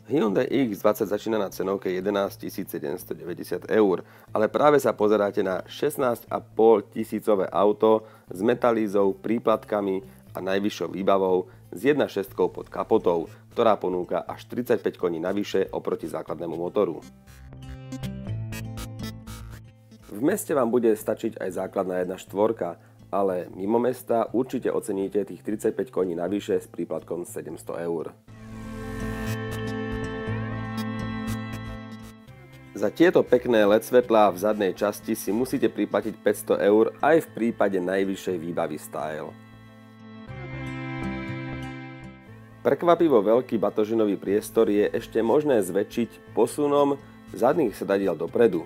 Hyundai iX20 začína na cenovke 11 790 €, ale práve sa pozeráte na 16 500 auto s metalízou, príplatkami a najvyššou výbavou s 1.6 pod kapotou, ktorá ponúka až 35 koní navyše oproti základnému motoru. V meste vám bude stačiť aj základná 1.4, ale mimo mesta určite oceníte tých 35 koní navyše s príplatkom 700 €. Za tieto pekné LED svetlá v zadnej časti si musíte priplatiť 500 € aj v prípade najvyššej výbavy Style. Prekvapivo veľký batožinový priestor je ešte možné zväčšiť posunom zadných sedadiel dopredu.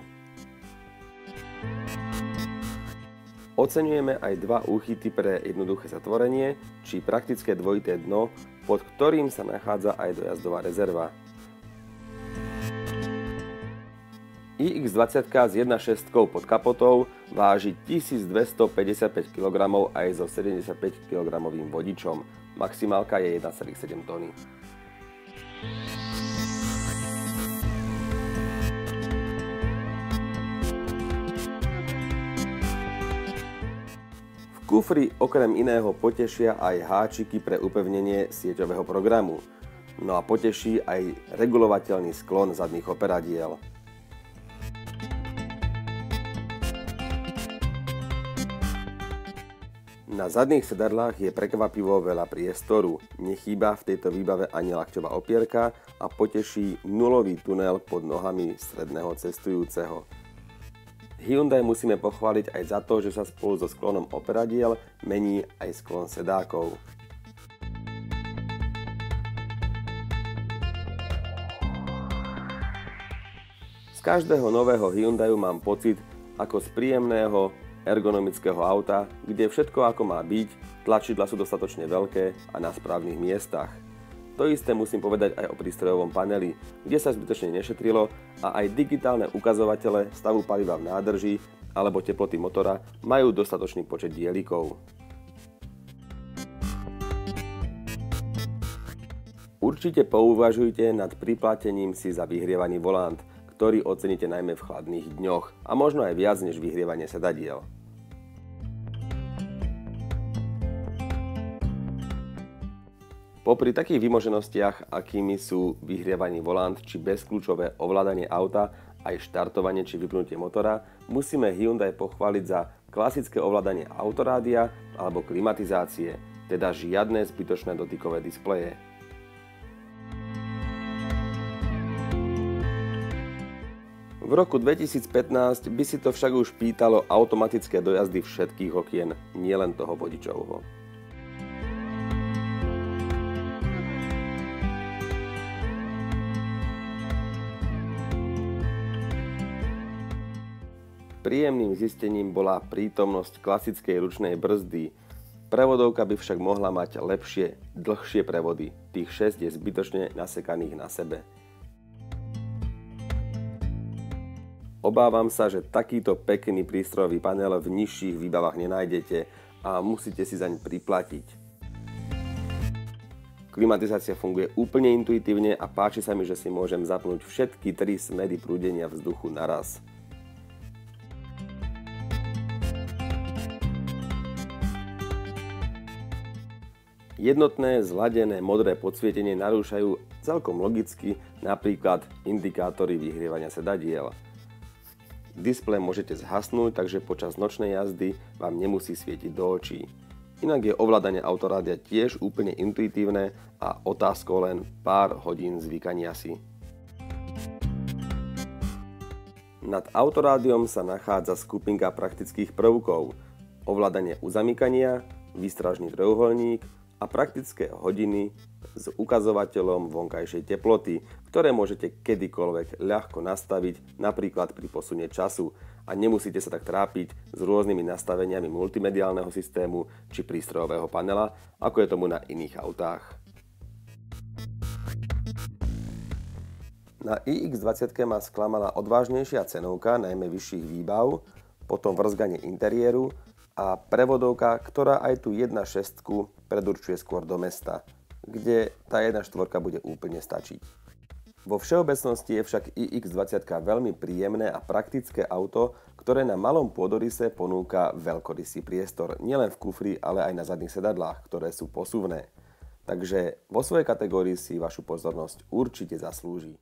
Oceňujeme aj dva úchyty pre jednoduché zatvorenie či praktické dvojité dno, pod ktorým sa nachádza aj dojazdová rezerva. iX20 s 1.6 pod kapotou váži 1255 kg aj so 75 kg vodičom. Maximálka je 1,7 tony. V kufri okrem iného potešia aj háčiky pre upevnenie sieťového programu. No a poteší aj regulovateľný sklon zadných operadiel. Na zadných sedadlách je prekvapivo veľa priestoru, nechýba v tejto výbave ani lakťová opierka a poteší nulový tunel pod nohami stredného cestujúceho. Hyundai musíme pochváliť aj za to, že sa spolu so sklonom operadiel mení aj sklon sedákov. Z každého nového Hyundaiu mám pocit ako z príjemného ergonomického auta, kde všetko ako má byť, tlačidlá sú dostatočne veľké a na správnych miestach. To isté musím povedať aj o prístrojovom paneli, kde sa zbytočne nešetrilo a aj digitálne ukazovatele stavu paliva v nádrži alebo teploty motora majú dostatočný počet dielikov. Určite pouvažujte nad priplatením si za vyhrievaný volant, ktorý oceníte najmä v chladných dňoch a možno aj viac než vyhrievanie sedadiel. Popri takých vymoženostiach, akými sú vyhrievaný volant či bezkľúčové ovládanie auta, aj štartovanie či vypnutie motora, musíme Hyundai pochváliť za klasické ovládanie autorádia alebo klimatizácie, teda žiadne zbytočné dotykové displeje. V roku 2015 by si to však už pýtalo automatické dojazdy všetkých okien, nielen toho vodičovho. Príjemným zistením bola prítomnosť klasickej ručnej brzdy. Prevodovka by však mohla mať lepšie, dlhšie prevody. Tých 6 je zbytočne nasekaných na sebe. Obávam sa, že takýto pekný prístrojový panel v nižších výbavách nenájdete a musíte si zaň priplatiť. Klimatizácia funguje úplne intuitívne a páči sa mi, že si môžem zapnúť všetky 3 smery prúdenia vzduchu naraz. Jednotné, zladené, modré podsvietenie narúšajú celkom logicky napríklad indikátory vyhrievania sedadiel. Displej môžete zhasnúť, takže počas nočnej jazdy vám nemusí svietiť do očí. Inak je ovládanie autorádia tiež úplne intuitívne a otázkou len pár hodín zvykania si. Nad autorádiom sa nachádza skupinka praktických prvkov, ovládanie uzamykania, výstražný trojuholník a praktické hodiny s ukazovateľom vonkajšej teploty, ktoré môžete kedykoľvek ľahko nastaviť, napríklad pri posune času a nemusíte sa tak trápiť s rôznymi nastaveniami multimediálneho systému či prístrojového panela, ako je tomu na iných autách. Na iX20 ma sklamala odvážnejšia cenovka, najmä vyšších výbav, potom vrzganie interiéru a prevodovka, ktorá aj tú 1.6 predurčuje skôr do mesta, kde tá 1.4 bude úplne stačiť. Vo všeobecnosti je však iX20 veľmi príjemné a praktické auto, ktoré na malom pôdoryse ponúka veľkorysý priestor, nielen v kufri, ale aj na zadných sedadlách, ktoré sú posuvné. Takže vo svojej kategórii si vašu pozornosť určite zaslúži.